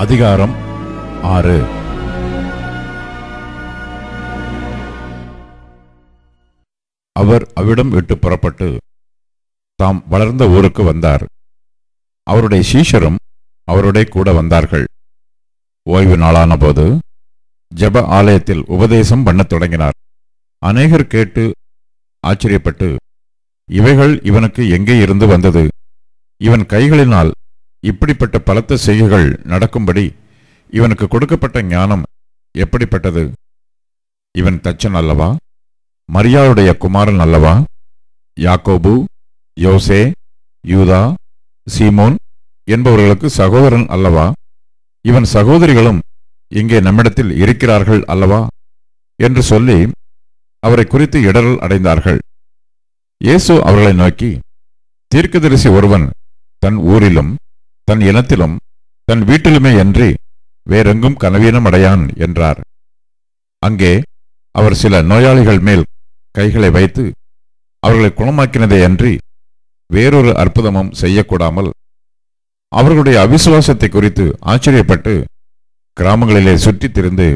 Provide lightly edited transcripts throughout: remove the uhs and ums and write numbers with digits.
அதிகாரம் 6. அவர் அவ்விடம் விட்டு புறப்பட்டு தாம் வளர்ந்த ஊருக்கு வந்தார். அவருடைய சீஷரும் அவருடைய கூட வந்தார்கள். ஓய்வு நாளான போது ஜெப ஆலயத்தில் உபதேசம் பண்ணத் தொடங்கினார். அநேகர் கேட்டு ஆச்சரியப்பட்டு, இவைகள் இவனுக்கு எங்கே இருந்து வந்தது? இவன் கைகளினால் இப்படிப்பட்ட பலத்த செய்கைகள் நடக்கும்படி இவனுக்கு கொடுக்கப்பட்ட ஞானம் எப்படிப்பட்டது? இவன் தச்சன் அல்லவா? மரியாளுடைய குமாரன் அல்லவா? யாக்கோபு, யோசே, யூதா, சீமோன் என்பவர்களுக்கு சகோதரன் அல்லவா? இவன் சகோதரிகளும் இங்கே நம்மிடத்தில் இருக்கிறார்கள் அல்லவா? என்று சொல்லி அவரை குறித்து இடறல் அடைந்தார்கள். இயேசு அவர்களை நோக்கி, தீர்க்கதரிசி ஒருவன் தன் ஊரிலும் தன் இனத்திலும் தன் வீட்டிலுமே அன்றி வேறெங்கும் கனவீனம் அடையான் என்றார். அங்கே அவர் சில நோயாளிகள் மேல் கைகளை வைத்து அவர்களை குணமாக்கினதே அன்றி வேறொரு அற்புதமும் செய்யக்கூடாமல் அவர்களுடைய அவிசுவாசத்தை குறித்து ஆச்சரியப்பட்டு கிராமங்களிலே சுற்றித் திரிந்து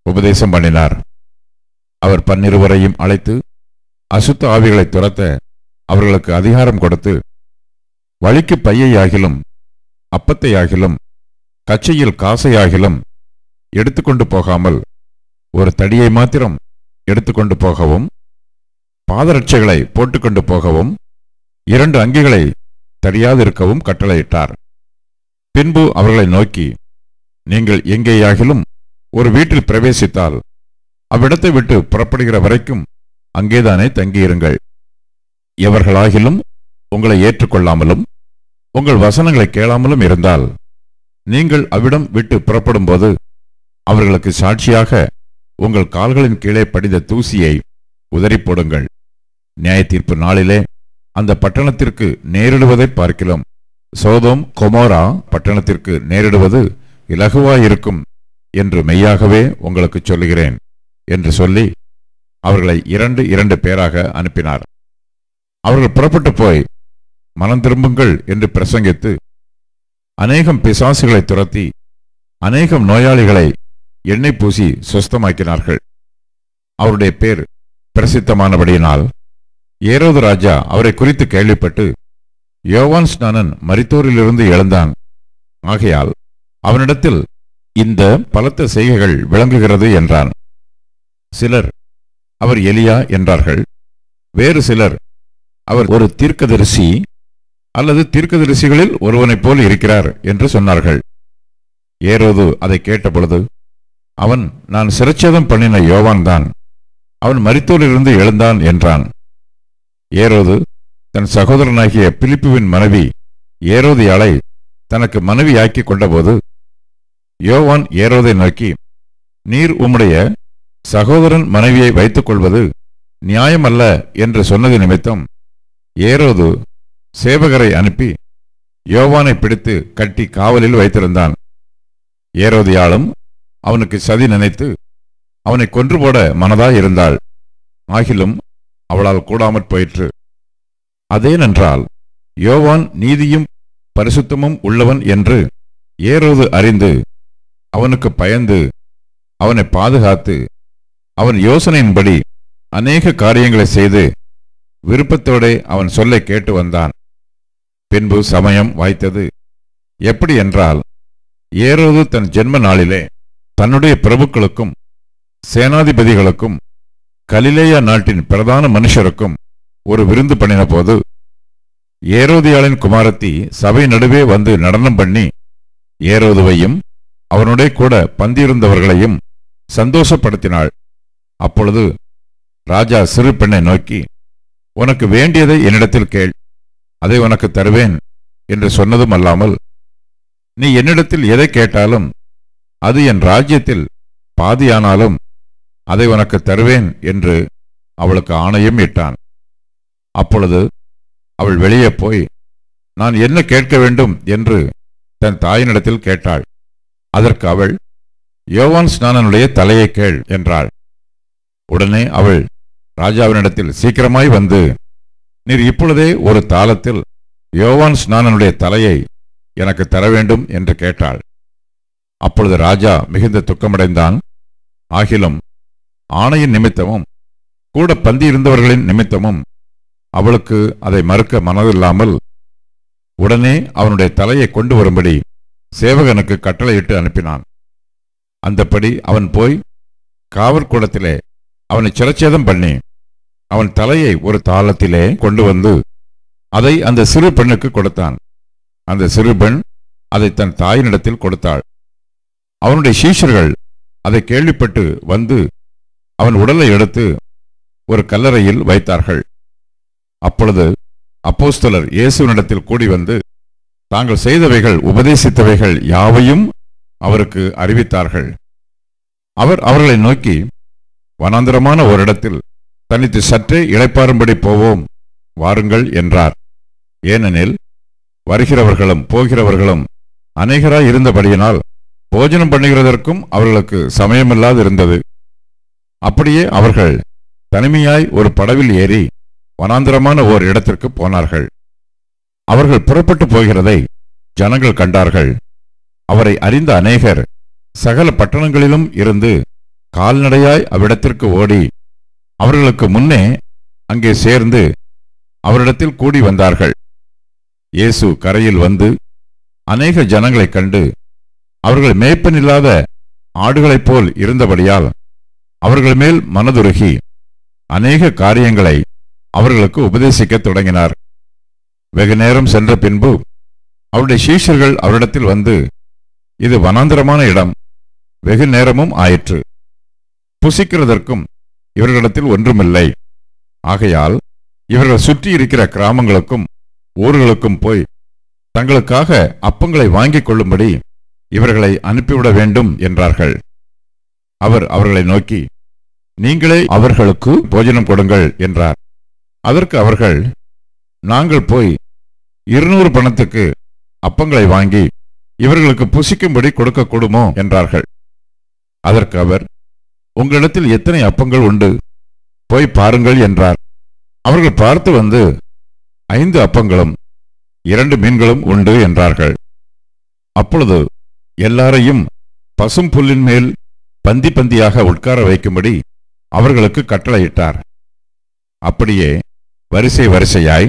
உபதேசம் பண்ணினார். அவர் 12 அழைத்து அசுத்த ஆவிகளை துரத்த அவர்களுக்கு அதிகாரம் கொடுத்து, வழிக்கு பையையாகிலும் அப்பத்தையாகிலும் கச்சையில் காசையாகிலும் எடுத்துக்கொண்டு போகாமல் ஒரு தடியை மாத்திரம் எடுத்துக்கொண்டு போகவும், பாதரட்சைகளை போட்டுக்கொண்டு போகவும், 2 அங்கிகளை தடியாதிருக்கவும் கட்டளையிட்டார். பின்பு அவர்களை நோக்கி, நீங்கள் எங்கேயாகிலும் ஒரு வீட்டில் பிரவேசித்தால் அவ்விடத்தை விட்டு புறப்படுகிற வரைக்கும் அங்கேதானே தங்கியிருங்கள். எவர்களாகிலும் உங்களை ஏற்றுக்கொள்ளாமலும் உங்கள் வசனங்களை கேளாமலும் இருந்தால் நீங்கள் அவ்விடம் விட்டு புறப்படும் போது அவர்களுக்கு சாட்சியாக உங்கள் கால்களின் கீழே படிந்த தூசியை உதறி போடுங்கள். நியாய தீர்ப்பு நாளிலே அந்த பட்டணத்திற்கு நேரிடுவதை பார்க்கிலும் சோதோம் கொமோரா பட்டணத்திற்கு நேரிடுவது இலகுவாயிருக்கும் என்று மெய்யாகவே உங்களுக்கு சொல்லுகிறேன் என்று சொல்லி அவர்களை 2 பேராக அனுப்பினார். அவர்கள் புறப்பட்டு போய் மனம் திரும்புங்கள் என்று பிரசங்கித்து அநேகம் பிசாசுகளை துரத்தி அநேகம் நோயாளிகளை எண்ணெய் பூசி சுஸ்தமாக்கினார்கள். அவருடைய பேர் பிரசித்தமானபடியினால் ஏரோது ராஜா அவரை குறித்து கேள்விப்பட்டு, யோவான் ஸ்நானன் மரித்தோரிலிருந்து எழுந்தான், ஆகையால் அவனிடத்தில் இந்த பலத்த செய்கைகள் விளங்குகிறது என்றான். சிலர் அவர் எலியா என்றார்கள். வேறு சிலர் அவர் ஒரு தீர்க்கதரிசி அல்லது தீர்க்கதரிசிகளில் ஒருவனைப் போல் இருக்கிறார் என்று சொன்னார்கள். ஏரோது அதை கேட்டபொழுது, அவன் நான் சிரச்சேதம் பண்ணின யோவான் தான், அவன் மரித்தோரிலிருந்து எழுந்தான் என்றான். ஏரோது தன் சகோதரனாகிய பிலிப்புவின் மனைவி ஏரோதியாளை தனக்கு மனைவியாக்கி கொண்டபோது யோவான் ஏரோதை நோக்கி, நீர் உம்முடைய சகோதரன் மனைவியை வைத்துக் கொள்வது நியாயமல்ல என்று சொன்னது நிமித்தம் ஏரோது சேவகரை அனுப்பி யோவானை பிடித்து கட்டி காவலில் வைத்திருந்தான். ஏரோதியாளும் அவனுக்கு சதி நினைத்து அவனை கொன்று போட மனதாயிருந்தாள். ஆகிலும் அவளால் கூடாமற் போயிற்று. அதேனென்றால் யோவான் நீதியும் பரிசுத்தமும் உள்ளவன் என்று ஏரோது அறிந்து அவனுக்கு பயந்து அவனை பாதுகாத்து அவன் யோசனையின்படி அநேக காரியங்களை செய்து விருப்பத்தோடே அவன் சொல்லை கேட்டு வந்தான். பின்பு சமயம் வாய்த்தது. எப்படி என்றால், ஏரோது தன் ஜென்ம நாளிலே தன்னுடைய பிரபுக்களுக்கும் சேனாதிபதிகளுக்கும் கலிலேயா நாட்டின் பிரதான மனுஷருக்கும் ஒரு விருந்து பண்ணின போது ஏரோதியாளின் குமாரத்தி சபை நடுவே வந்து நடனம் பண்ணி ஏரோதுவையும் அவனுடைய கூட பந்தியிருந்தவர்களையும் சந்தோஷப்படுத்தினாள். அப்பொழுது ராஜா சிறு பெண்ணை நோக்கி, உனக்கு வேண்டியதை என்னிடத்தில் கேள், அதை உனக்கு தருவேன் என்று சொன்னதும் அல்லாமல், நீ என்னிடத்தில் எதை கேட்டாலும் அது என் ராஜ்யத்தில் பாதியானாலும் அதை உனக்கு தருவேன் என்று அவளுக்கு ஆணையும் இட்டான். அப்பொழுது அவள் வெளியே போய், நான் என்ன கேட்க வேண்டும் என்று தன் தாயினிடத்தில் கேட்டாள். அதற்கு அவள், யோவான் ஸ்நானனுடைய தலையை கேள் என்றாள். உடனே அவள் ராஜாவினிடத்தில் சீக்கிரமாய் வந்து, நீர் இப்பொழுதே ஒரு தாளத்தில் யோவான் ஸ்நானனுடைய தலையை எனக்கு தர வேண்டும் என்று கேட்டாள். அப்பொழுது ராஜா மிகுந்த துக்கமடைந்தான். ஆகிலும் ஆணையின் நிமித்தமும் கூட பந்தியிருந்தவர்களின் நிமித்தமும் அவளுக்கு அதை மறுக்க மனதில்லாமல் உடனே அவனுடைய தலையை கொண்டு வரும்படி சேவகனுக்கு கட்டளையிட்டு அனுப்பினான். அந்தப்படி அவன் போய் காவற்கூடத்திலே அவனை சிரச்சேதம் பண்ணி அவன் தலையை ஒரு தாளத்திலே கொண்டு வந்து அதை அந்த சிறு பெண்ணுக்கு கொடுத்தான். அந்த சிறு பெண் அதை தன் தாயினிடத்தில் கொடுத்தாள். அவனுடைய சீஷர்கள் அதை கேள்விப்பட்டு வந்து அவன் உடலை எடுத்து ஒரு கல்லறையில் வைத்தார்கள். அப்பொழுது அப்போஸ்தலர் இயேசுவினிடத்தில் கூடி வந்து தாங்கள் செய்தவைகள் உபதேசித்தவைகள் யாவையும் அவருக்கு அறிவித்தார்கள். அவர் அவர்களை நோக்கி, வனாந்தரமான ஓரிடத்தில் தனித்து சற்றே இளைப்பாறும்படி போவோம், வாருங்கள் என்றார். ஏனெனில் வருகிறவர்களும் போகிறவர்களும் அநேகராய் இருந்தபடியினால் போஜனம் பண்ணுகிறதற்கும் அவர்களுக்கு சமயமில்லாதிருந்தது. அப்படியே அவர்கள் தனிமையாய் ஒரு படவில் ஏறி வனாந்தரமான ஓர் இடத்திற்கு போனார்கள். அவர்கள் புறப்பட்டு போகிறதை ஜனங்கள் கண்டார்கள். அவரை அறிந்த அநேகர் சகல பட்டணங்களிலும் இருந்து கால்நடையாய் அவ்விடத்திற்கு ஓடி அவர்களுக்கு முன்னே அங்கே சேர்ந்து அவரிடத்தில் கூடி வந்தார்கள். இயேசு கரையில் வந்து அநேக ஜனங்களைக் கண்டு அவர்கள் மேய்ப்பனில்லாத ஆடுகளைப் போல் இருந்தபடியால் அவர்கள் மேல் மனதுருகி அநேக காரியங்களை அவர்களுக்கு உபதேசிக்கத் தொடங்கினார். வெகு நேரம் சென்ற பின்பு அவருடைய சீஷர்கள் அவரிடத்தில் வந்து, இது வனாந்தரமான இடம், வெகு நேரமும் ஆயிற்று, புசிக்கிறதற்கும் இவர்களிடத்தில் ஒன்றுமில்லை. ஆகையால் இவர்கள் சுற்றி இருக்கிற கிராமங்களுக்கும் ஊர்களுக்கும் போய் தங்களுக்காக அப்பங்களை வாங்கிக் கொள்ளும்படி இவர்களை அனுப்பிவிட வேண்டும் என்றார்கள். அவர் அவர்களை நோக்கி, நீங்களே அவர்களுக்கு போஜனம் கொடுங்கள் என்றார். அதற்கு அவர்கள், நாங்கள் போய் 200 பணத்துக்கு அப்பங்களை வாங்கி இவர்களுக்கு புசிக்கும்படி கொடுக்கக்கூடுமோ என்றார்கள். அதற்கு அவர், உங்களிடத்தில் எத்தனை அப்பங்கள் உண்டு, போய் பாருங்கள் என்றார். அவர்கள் பார்த்து வந்து 5 அப்பங்களும் 2 மீன்களும் உண்டு என்றார்கள். அப்பொழுது எல்லாரையும் பசும் புல்லின் மேல் பந்தி பந்தியாக உட்கார வைக்கும்படி அவர்களுக்கு கட்டளையிட்டார். அப்படியே வரிசை வரிசையாய்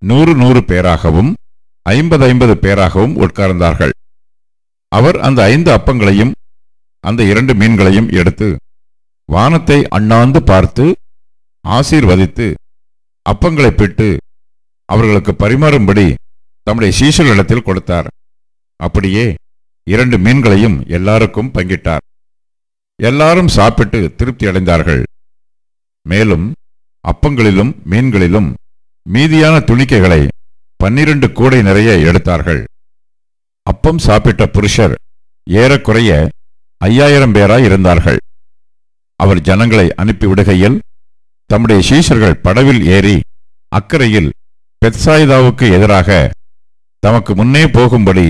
100 பேராகவும் 50 பேராகவும் உட்கார்ந்தார்கள். அவர் அந்த 5 அப்பங்களையும் அந்த 2 மீன்களையும் எடுத்து வானத்தை அண்ணாந்து பார்த்து ஆசீர்வதித்து அப்பங்களை பிட்டு அவர்களுக்கு பரிமாறும்படி தம்முடைய சீஷர்களிடத்தில் கொடுத்தார். அப்படியே 2 மீன்களையும் எல்லாருக்கும் பங்கிட்டார். எல்லாரும் சாப்பிட்டு திருப்தி அடைந்தார்கள். மேலும் அப்பங்களிலும் மீன்களிலும் மீதியான துணிக்கைகளை 12 கூடை நிறைய எடுத்தார்கள். அப்பம் சாப்பிட்ட புருஷர் ஏறக்குறைய 5000 பேராய் இருந்தார்கள். அவர் ஜனங்களை அனுப்பிவிடுகையில் தம்முடைய சீஷர்கள் படவில் ஏறி அக்கரையில் பெத்சாயிதாவுக்கு எதிராக தமக்கு முன்னே போகும்படி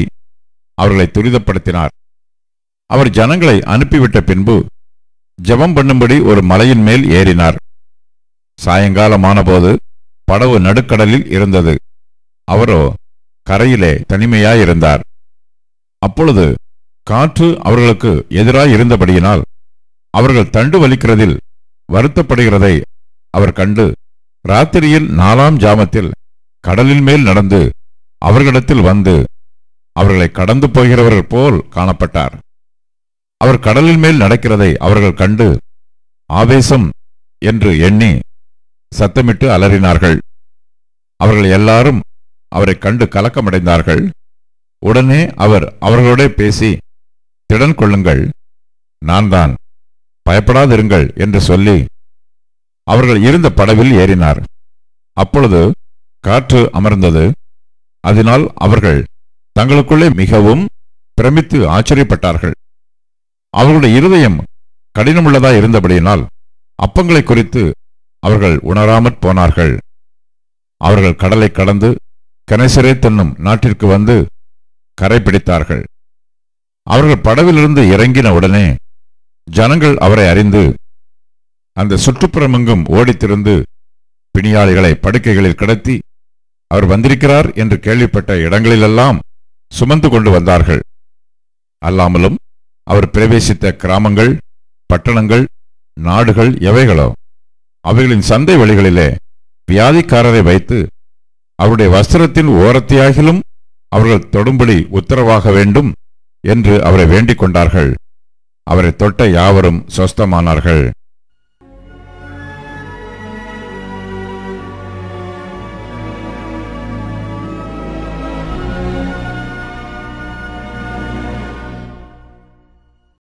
அவர்களை துரிதப்படுத்தினார். அவர் ஜனங்களை அனுப்பிவிட்ட பின்பு ஜெபம் பண்ணும்படி ஒரு மலையின் மேல் ஏறினார். சாயங்காலமானபோது படவு நடுக்கடலில் இருந்தது. அவரோ கரையிலே தனிமையாயிருந்தார். அப்பொழுது காற்று அவர்களுக்கு எதிராயிருந்தபடியினால் அவர்கள் தண்டு வலிக்கிறதில் வருத்தப்படுகிறதை அவர் கண்டு ராத்திரியில் 4ஆம் ஜாமத்தில் கடலின் மேல் நடந்து அவர்களிடத்தில் வந்து அவர்களை கடந்து போகிறவர்கள் போல் காணப்பட்டார். அவர் கடலின் மேல் நடக்கிறதை அவர்கள் கண்டு ஆவேசம் என்று எண்ணி சத்தமிட்டு அலறினார்கள். அவர்கள் எல்லாரும் அவரை கண்டு கலக்கமடைந்தார்கள். உடனே அவர் அவர்களோட பேசி, திடன் கொள்ளுங்கள், நான் தான், பயப்படாதிருங்கள் என்று சொல்லி அவர்கள் இருந்த படவில் ஏறினார். அப்பொழுது காற்று அமர்ந்தது. அதனால் அவர்கள் தங்களுக்குள்ளே மிகவும் பிரமித்து ஆச்சரியப்பட்டார்கள். அவர்களுடைய இருதயம் கடினமுள்ளதாய் இருந்தபடியினால் அப்பங்களை குறித்து அவர்கள் உணராமற் போனார்கள். அவர்கள் கடலை கடந்து கெனசரேத் என்னும் நாட்டிற்கு வந்து கரை பிடித்தார்கள். அவர்கள் படவிலிருந்து இறங்கின உடனே ஜனங்கள் அவரை அறிந்து அந்த சுற்றுப்புறமெங்கும் ஓடித்திருந்து பிணியாளிகளை படுக்கைகளில் கிடத்தி அவர் வந்திருக்கிறார் என்று கேள்விப்பட்ட இடங்களிலெல்லாம் சுமந்து கொண்டு வந்தார்கள். அல்லாமலும் அவர் பிரவேசித்த கிராமங்கள், பட்டணங்கள், நாடுகள் எவைகளோ அவைகளின் சந்தை வழிகளிலே வியாதிக்காரரை வைத்து அவருடைய வஸ்திரத்தின் ஓரத்தையாகிலும் அவர்கள் தொடும்படி உத்தரவாக வேண்டும் என்று அவரை வேண்டிக் கொண்டார்கள். அவரை தொட்ட யாவரும் சொஸ்தமானார்கள்.